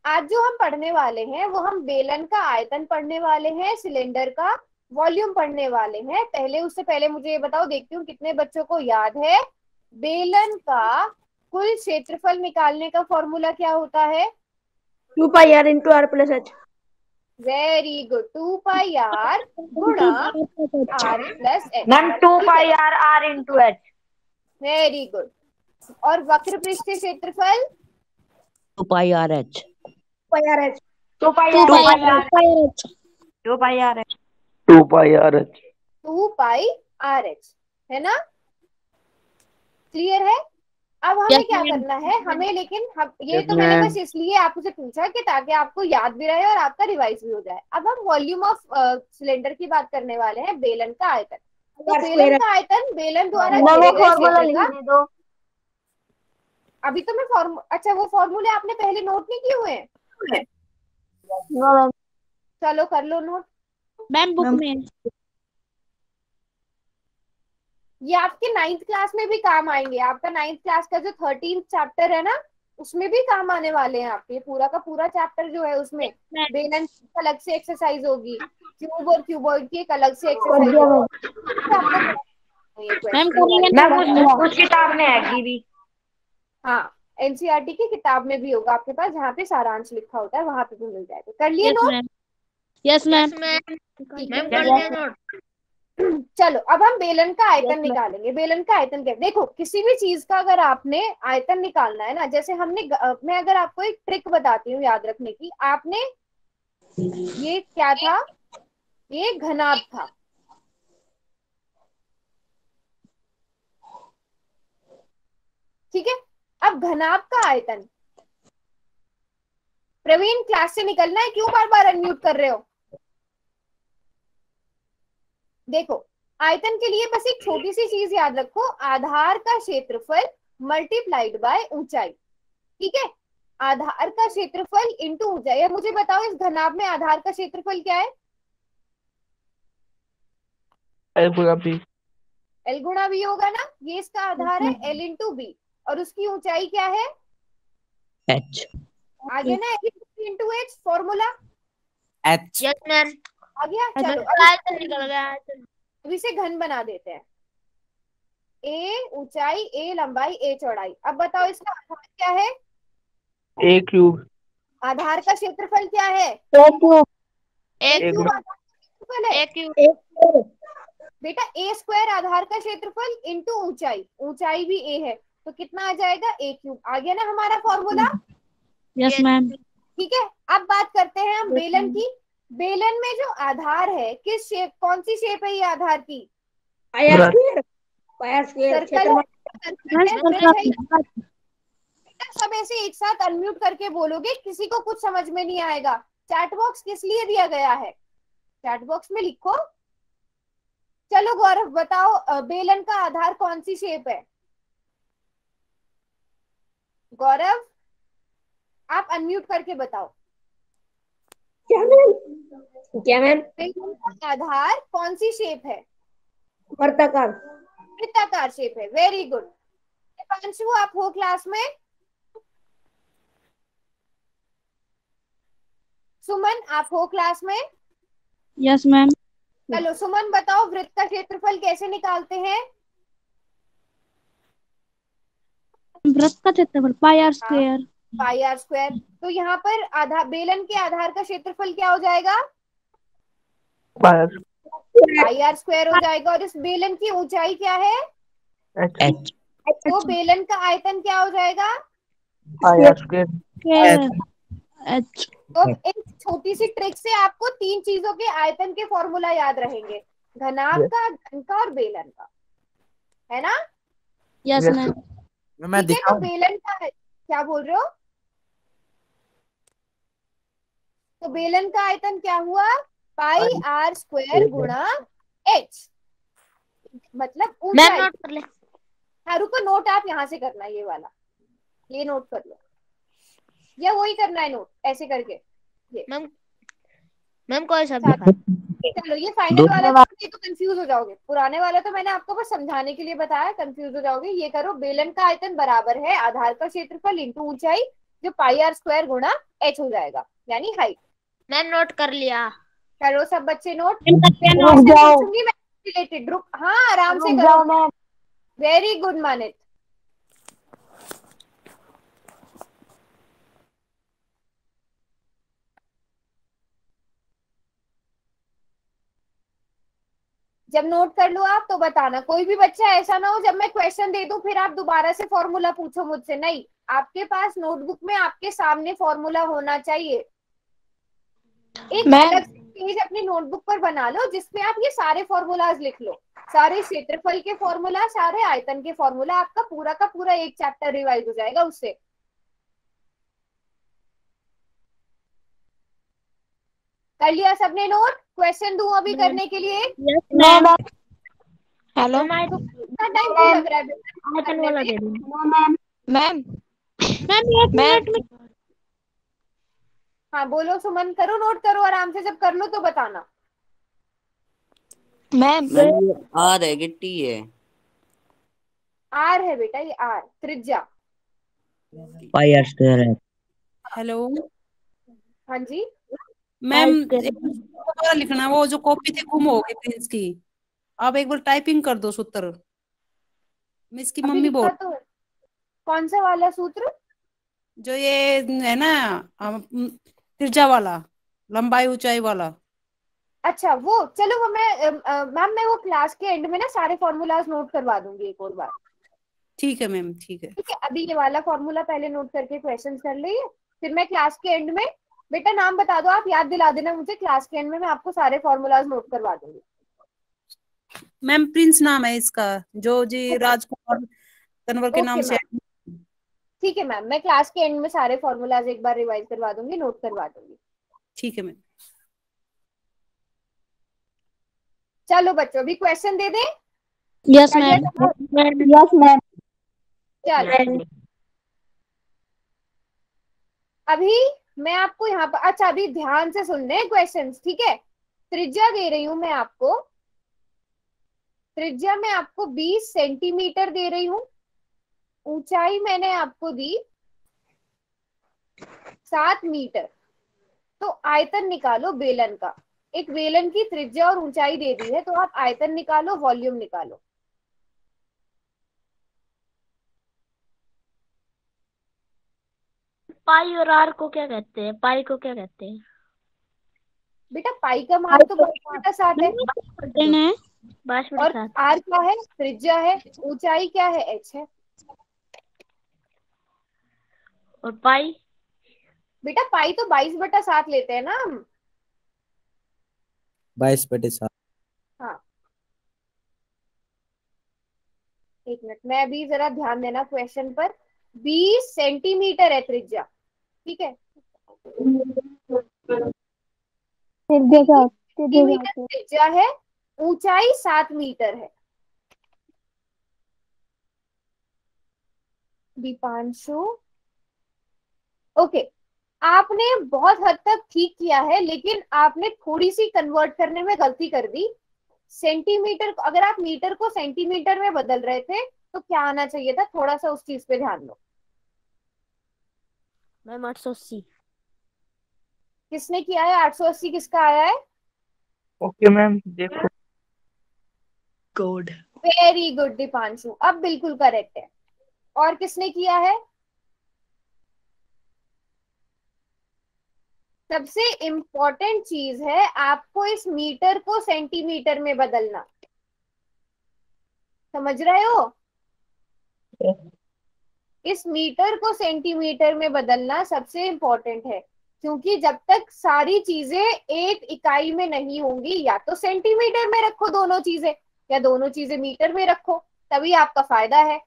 आज जो हम पढ़ने वाले हैं वो हम बेलन का आयतन पढ़ने वाले हैं, सिलेंडर का वॉल्यूम पढ़ने वाले हैं। उससे पहले मुझे ये बताओ, देखती हूँ कितने बच्चों को याद है बेलन का कुल क्षेत्रफल निकालने का फॉर्मूला क्या होता है? 2πr into r plus h। Very good, 2πr गुणा r plus h। Ma'am 2πr r into h। Very good. और वक्र पृष्ठीय क्षेत्रफल 2πr h। 2πr h। 2πr h है ना? क्लियर है? अब हमें क्या करना है, हमें लेकिन ये तो मैंने बस इसलिए आपसे पूछा कि ताकि आपको याद भी रहे और आपका रिवाइज भी हो जाए। अब हम वॉल्यूम ऑफ सिलेंडर की बात करने वाले हैं, बेलन का आयतन। तो बेलन का आयतन बेलन द्वारा घेरे गए क्षेत्र का। अभी तो मैं अच्छा वो फॉर्मूले आपने पहले नोट नहीं किए हुए हैं? चलो कर लो नोट मैम बुक में। ये आपके 9th क्लास में भी काम आएंगे। आपका 9th क्लास का जो 13th चैप्टर है ना, उसमें भी काम आने वाले हैं आपके। पूरा का पूरा चैप्टर जो है उसमें बेलन की अलग से एक्सरसाइज होगी, क्यूब और क्यूबॉइड की एक अलग से एक्सरसाइज होगी। उस किताब में है भी। हाँ, एनसीईआरटी की किताब में भी होगा आपके पास, जहाँ पे सारांश लिखा होता है वहां पे भी मिल जाएगा। कर लिए नोट? Yes ma'am. चलो अब हम बेलन का आयतन निकालेंगे। बेलन का आयतन क्या? देखो, किसी भी चीज का अगर आपने आयतन निकालना है ना, जैसे मैं अगर आपको एक ट्रिक बताती हूँ याद रखने की। आपने ये क्या था, ये घनाभ था, ठीक है? अब घनाभ का आयतन, प्रवीण क्लास से निकलना है, क्यों बार बार अनम्यूट कर रहे हो? देखो, आयतन के लिए बस एक छोटी सी चीज याद रखो, आधार का क्षेत्रफल मल्टीप्लाइड बाय ऊंचाई, ठीक है? आधार का क्षेत्रफल इंटू ऊंचाई। अब मुझे बताओ इस घनाभ में आधार का क्षेत्रफल क्या है? एल गुणा बी। एल गुणा बी होगा ना, ये इसका आधार है एल इंटू बी, और उसकी ऊंचाई क्या है? h। आगे ना L into H formula h। Yes ma'am आ गया। चलो निकल गया। अब इसे घन बना देते हैं। ए ऊंचाई, ए लंबाई, ए चौड़ाई। अब बताओ इसका आधार क्या है? ए क्यूब। आधार का क्षेत्रफल क्या है? ए क्यूब। बेटा ए स्क्वायर आधार का क्षेत्रफल इंटू ऊंचाई, ऊंचाई भी ए है, तो कितना आ जाएगा? ए क्यूब। आ गया ना हमारा फॉर्मूला? Yes ma'am. ठीक है, अब बात करते हैं हम बेलन की। बेलन में जो आधार है, किस शेप, कौन सी शेप है ये आधार की? सर्कल है। सब ऐसे एक साथ अनम्यूट करके बोलोगे, किसी को कुछ समझ में नहीं आएगा। चैट बॉक्स किस लिए दिया गया है? चैट बॉक्स में लिखो। चलो गौरव बताओ, बेलन का आधार कौन सी शेप है? गौरव आप अनम्यूट करके बताओ। क्या मैम? बेलन का आधार कौन सी शेप है? वर्ताकार। वृत्ताकार शेप है। Very good. पांचू आप हो क्लास में? सुमन आप हो क्लास में? Yes ma'am. चलो सुमन बताओ, वृत्त का क्षेत्रफल कैसे निकालते हैं? वृत्त का क्षेत्रफल pi r square. Pi r square. तो यहाँ पर आधार, बेलन के आधार का क्षेत्रफल क्या हो जाएगा? पाई आर स्क्वायर हो जाएगा। और इस बेलन की ऊंचाई क्या है? h। तो बेलन का आयतन क्या हो जाएगा? पाई आर स्क्वायर। h। तो एक छोटी सी ट्रिक से आपको तीन चीजों के आयतन के फॉर्मूला याद रहेंगे, घनाभ का, घन का और बेलन का, है ना? Yes ma'am. मैं ठीक है, तो बेलन का क्या बोल रहे हो? तो बेलन का आयतन क्या हुआ? पाई आर स्क्वायर गुणा एच, मतलब ऊंचाई। हाँ रुको, नोट आप यहाँ से करना, ये वाला, ये नोट कर लो, या वही करना है नोट ऐसे करके। मैम कोई शब्द चलो ये फाइनल वाला तो कंफ्यूज हो जाओगे, पुराने वाला तो मैंने आपको बस समझाने के लिए बताया, कंफ्यूज हो जाओगे। ये करो, बेलन का आयतन बराबर है आधार का क्षेत्रफल इंटू ऊंचाई, जो पाई आर स्क्वायर गुणा एच हो जाएगा, यानी हाइट। मैम नोट कर लिया। करो सब बच्चे नोट। रुक जाओ, पूछूंगी मैं रिलेटेड, रुक, हाँ आराम से रुक करो। जाओ मैम। Very good मानित। जब नोट कर लो आप तो बताना, कोई भी बच्चा ऐसा ना हो जब मैं क्वेश्चन दे दूं फिर आप दोबारा से फॉर्मूला पूछो मुझसे, नहीं, आपके पास नोटबुक में आपके सामने फॉर्मूला होना चाहिए। एक अलग से पेज अपनी नोटबुक पर बना लो जिसपे आप ये सारे फॉर्मूलाज लिख लो, सारे क्षेत्रफल के फॉर्मूला, सारे आयतन के फॉर्मूला, आपका पूरा का पूरा एक चैप्टर रिवाइज हो जाएगा उससे। कर लिया सबने नोट? क्वेश्चन दूं अभी करने के लिए? मैम हेलो कितना टाइम क्यों लग रहा है बेटा आयतन करने वाला में? दे दो। मैम मैम मैम 1 मिनट में। हाँ बोलो सुमन, करो नोट करो आराम से, जब कर लो तो बताना। मैम मैम ये आर है कि टी है? आर है बेटा, ये आर त्रिज्या। पाई आर स्क्वायर है। हेलो हाँ जी, मैम, एक दोबारा लिखना, वो जो कॉपी थी गुम हो गई प्रिंस की। आप एक बार टाइपिंग कर दो सूत्र। मिस की अभी मम्मी लिखा बोल, तो है। कौन सा वाला सूत्र? जो ये है ना तिरछा वाला, लंबाई ऊंचाई वाला। अच्छा वो चलो, वो मैं मैम मैं वो क्लास के एंड में ना सारे फॉर्मूलाज नोट करवा दूंगी एक और बार। ठीक है मैम, ठीक है। ठीक है, अभी ये वाला फॉर्मूला पहले नोट करके क्वेश्चन कर लीजिए, फिर मैं क्लास के एंड में, बेटा नाम बता दो, आप याद दिला देना मुझे, क्लास के एंड में मैं आपको सारे फॉर्मूलाज नोट करवा दूंगी। मैम प्रिंस नाम है इसका, जो जी राजकुमार तनवर के नाम ओके से। मैम, ठीक है मैम, मैं क्लास के एंड में सारे फॉर्मूलाज एक बार रिवाइज करवा दूंगी, नोट करवा दूंगी। ठीक है मैम। चलो बच्चों अभी क्वेश्चन दे दें? यस कर लिया मैम। सब? Yes ma'am. चलो अभी मैं आपको यहाँ पर, अच्छा अभी ध्यान से सुन रहे क्वेश्चंस, ठीक है? त्रिज्या दे रही हूं मैं आपको, त्रिज्या मैं आपको 20 सेंटीमीटर दे रही हूँ, ऊंचाई मैंने आपको दी 7 मीटर। तो आयतन निकालो बेलन का, एक बेलन की त्रिज्या और ऊंचाई दे दी है, तो आप आयतन निकालो, वॉल्यूम निकालो। पाई और आर को क्या कहते हैं? पाई को क्या कहते हैं? बेटा पाई का मान तो 22/7 है, देना है। 22/7। और आर क्या है? त्रिज्या है। ऊंचाई क्या है? एच है। और पाई? बेटा पाई तो 22/7 लेते हैं ना हम। 22/7। हाँ, एक मिनट, मैं अभी जरा ध्यान देना क्वेश्चन पर। 20 सेंटीमीटर है त्रिज्या, ठीक है? सेंटीमीटर त्रिज्या है, ऊंचाई 7 मीटर है। दीपांशु, ओके, आपने बहुत हद तक ठीक किया है, लेकिन आपने थोड़ी सी कन्वर्ट करने में गलती कर दी। सेंटीमीटर, अगर आप मीटर को सेंटीमीटर में बदल रहे थे तो क्या आना चाहिए था, थोड़ा सा उस चीज पे ध्यान दो। मैम 880। किसने किया है 880? किसका आया है? ओके मैम देखो। कोड। वेरी गुड दीपांशु, अब बिल्कुल करेक्ट है। और किसने किया है? सबसे इम्पोर्टेंट चीज है आपको इस मीटर को सेंटीमीटर में बदलना, समझ रहे हो? इस मीटर को सेंटीमीटर में बदलना सबसे इम्पोर्टेंट है, क्योंकि जब तक सारी चीजें एक इकाई में नहीं होंगी, या तो सेंटीमीटर में रखो दोनों चीजें, या दोनों चीजें मीटर में रखो, तभी आपका फायदा है।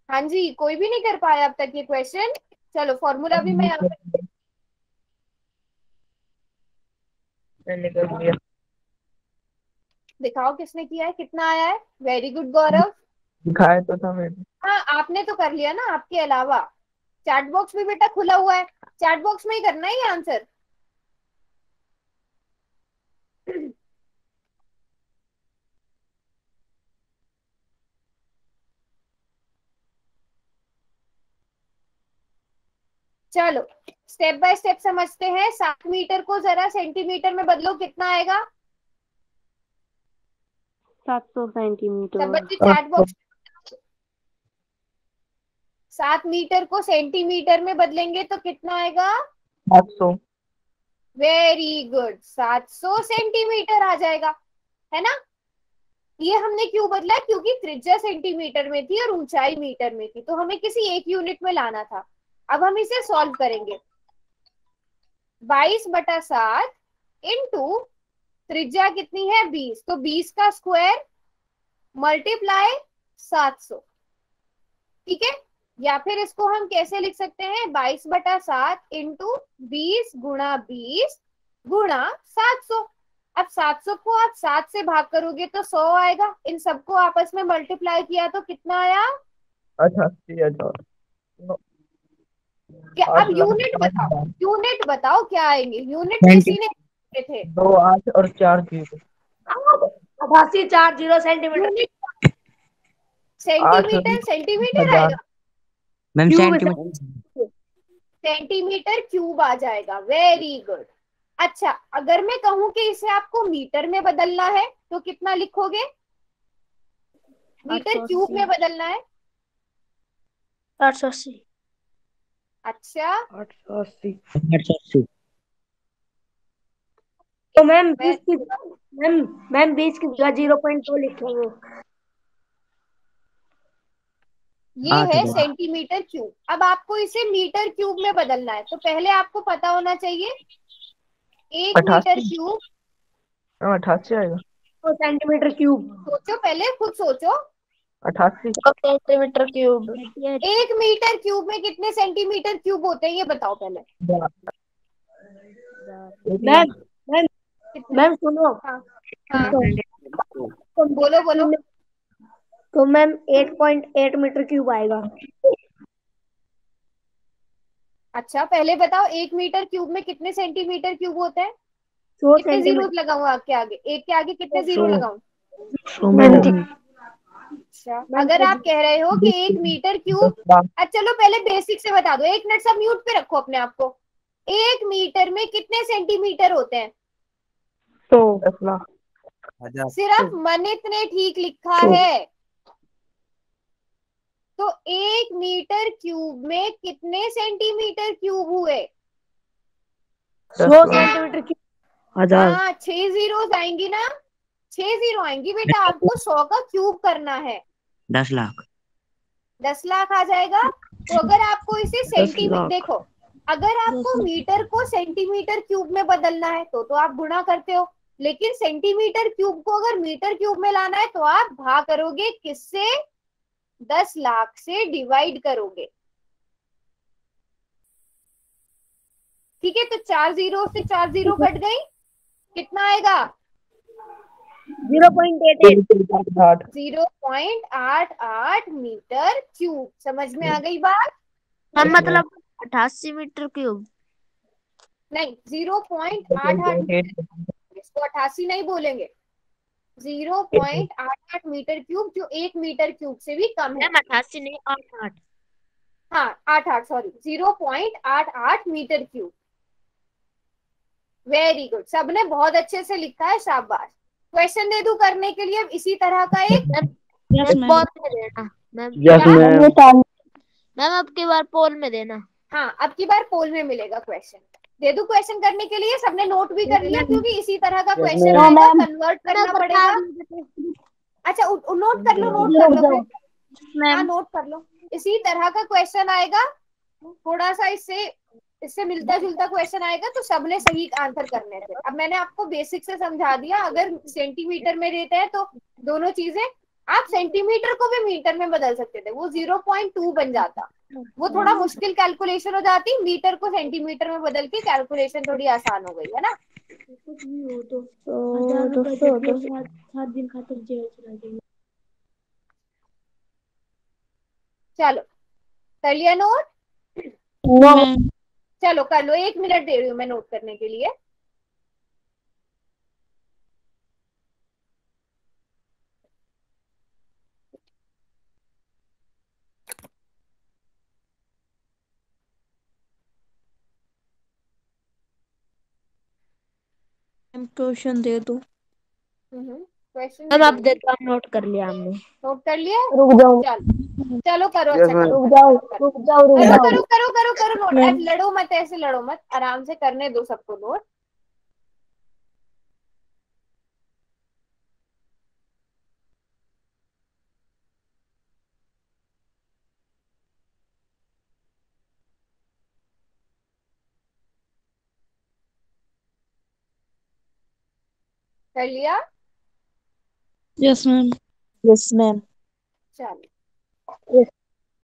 हाँ जी, कोई भी नहीं कर पाया अब तक ये क्वेश्चन? चलो फॉर्मूला भी मैं यहाँ पे मैंने कर दिया। दिखाओ किसने किया है, कितना आया है? वेरी गुड गौरव। दिखाया तो था मैंने। हाँ आपने तो कर लिया ना, आपके अलावा चैट बॉक्स भी बेटा खुला हुआ है, चैट बॉक्स में ही करना है ये आंसर। चलो स्टेप बाय स्टेप समझते हैं। 7 मीटर को जरा सेंटीमीटर में बदलो, कितना आएगा? 700 सब सेंटीमीटर। बच्चे चैट बॉक्स। 7 मीटर को सेंटीमीटर में बदलेंगे तो कितना आएगा? 700। वेरी गुड, 700 सेंटीमीटर आ जाएगा, है ना? ये हमने क्यों बदला? क्योंकि त्रिज्या सेंटीमीटर में थी और ऊंचाई मीटर में थी, तो हमें किसी एक यूनिट में लाना था। अब हम इसे सॉल्व करेंगे। 22/7 इंटू त्रिज्या कितनी है? 20, तो 20 का स्क्वायर मल्टीप्लाई 700। ठीक है, या फिर इसको हम कैसे लिख सकते हैं? 22/7 इंटू 20 गुणा 20 गुणा 700। अब 700 को आप 7 से भाग करोगे तो 100 आएगा। इन सबको आपस में मल्टीप्लाई किया तो कितना आया? 88,000। क्या? अब 8 लाख यूनिट 5 बताओ, हजार। यूनिट बताओ क्या आएंगे? यूनिट तो सेंटी इसी ने दिए थे। 2 8 और 4 0। 88,40 सेंटीमीटर। यूनिट 8 सेंटीमीटर, सेंटीमीटर हजार। आएगा, ma'am cube centimetre. Centimetre cube आ जाएगा। Very good. अच्छा, अगर मैं कहूं कि इसे आपको मीटर में बदलना है तो कितना लिखोगे? मीटर क्यूब में बदलना है। 880। अच्छा, 880। 880। तो मैम 20 की मैम 20 की जगह 0.2 लिखेंगे। ये है 8,000। Centimetre cube. अब आपको इसे मीटर क्यूब में बदलना है तो पहले आपको पता होना चाहिए 1 मीटर 88। क्यूब। 88 आएगा। तो सेंटीमीटर क्यूब। सोचो, पहले खुद सोचो। 88। Centimetre cube. 1 मीटर क्यूब में कितने सेंटीमीटर क्यूब होते हैं ये बताओ पहले। 1 मैम लाख। मैम कितने? मैम सुनो। हाँ हाँ, तो बोलो बोलो। तो मैम 8.8 मीटर क्यूब आएगा। अच्छा, पहले बताओ 1 मीटर क्यूब में कितने सेंटीमीटर क्यूब होते हैं? 100 कितने जीरो सेंटीमीटर। लगाऊं आपके आगे? एक के आगे कितने जीरो 100 लगाऊं? 100 में लगेंगे। अच्छा, अगर आप कह रहे हो कि 1 मीटर 10 क्यूब। लाख। अच्छा चलो पहले बेसिक से बता दो, 1 मिनट सब म्यूट पे रखो अपने आप को। 1 मीटर में कितने सेंटीमीटर होते हैं? 10 लाख। सिर्फ मनित ने ठीक लिखा है। तो 1 मीटर क्यूब में कितने सेंटीमीटर क्यूब हुए? 100 सेंटीमीटर क्यूब। 1000। हाँ, 6 जीरो आएंगी ना, 6 जीरो आएंगी बेटा। आपको 100 का क्यूब करना है। 10 लाख। 10 लाख आ जाएगा। तो अगर आपको इसे 10 सेंटीमीटर, लाख। देखो अगर आपको मीटर को सेंटीमीटर क्यूब में बदलना है तो आप गुणा करते हो, लेकिन सेंटीमीटर क्यूब को अगर मीटर क्यूब में लाना है तो आप भाग करोगे किससे? 10 लाख से डिवाइड करोगे। ठीक है, तो 4 जीरो से 4 जीरो कट गई, कितना आएगा? 0.88। 0.88 मीटर क्यूब। समझ में आ गई बात? मतलब 88 मीटर क्यूब। नहीं, 0.88, इसको 88 नहीं बोलेंगे, 0.88 मीटर क्यूब, जो 1 मीटर क्यूब से भी कम है। 88 नहीं, 88। हाँ 88, sorry, 0.88 metre cube. Very good, सबने बहुत अच्छे से लिखा है, शाबाश। क्वेश्चन दे दूं करने के लिए? अब इसी तरह का एक यस मैम। पोल में देना मैम। यस क्या? मैम। मैम अब की बार पोल में देना। हाँ, अब की बार पोल में मिलेगा क्वेश्चन। दे दूं क्वेश्चन करने के लिए? सबने नोट भी कर लिया? क्योंकि इसी तरह का क्वेश्चन मैम। आएगा, कन्वर्ट करना पड़ेगा। अच्छा, नोट कर लो, नोट कर लो फिर। हाँ, मैम नोट कर लो। इसी तरह का क्वेश्चन आएगा, थोड़ा सा इससे इससे मिलता जुलता क्वेश्चन आएगा, तो सबने सही आंसर करने थे। अब मैंने आपको बेसिक से समझा दिया। अगर सेंटीमीटर में देते हैं तो दोनों चीजें, आप सेंटीमीटर को भी मीटर में बदल सकते थे, वो 0.2 बन जाता। वो थोड़ा मुश्किल कैलकुलेशन हो जाती, मीटर को सेंटीमीटर में बदल के कैलकुलेशन थोड़ी आसान हो गई, है ना? चलो, कर लिया नोट? मैम चलो कर लो, 1 मिनट दे रही हूँ मैं नोट करने के लिए। क्वेश्चन दे दो। क्वेश्चन मैम आप दे दो, नोट कर लिया हमने। नोट कर लिया। रुक जाओ चलो चलो करो। Yes, अच्छा ma'am. करो रुक जाओ करो रुक जाओ रुक करो जाओ करो करो करो करो नोट। मैम। आज लड़ो मत, ऐसे लड़ो मत, आराम से करने दो सबको नोट। कर लिया। Yes ma'am. Yes ma'am. चलो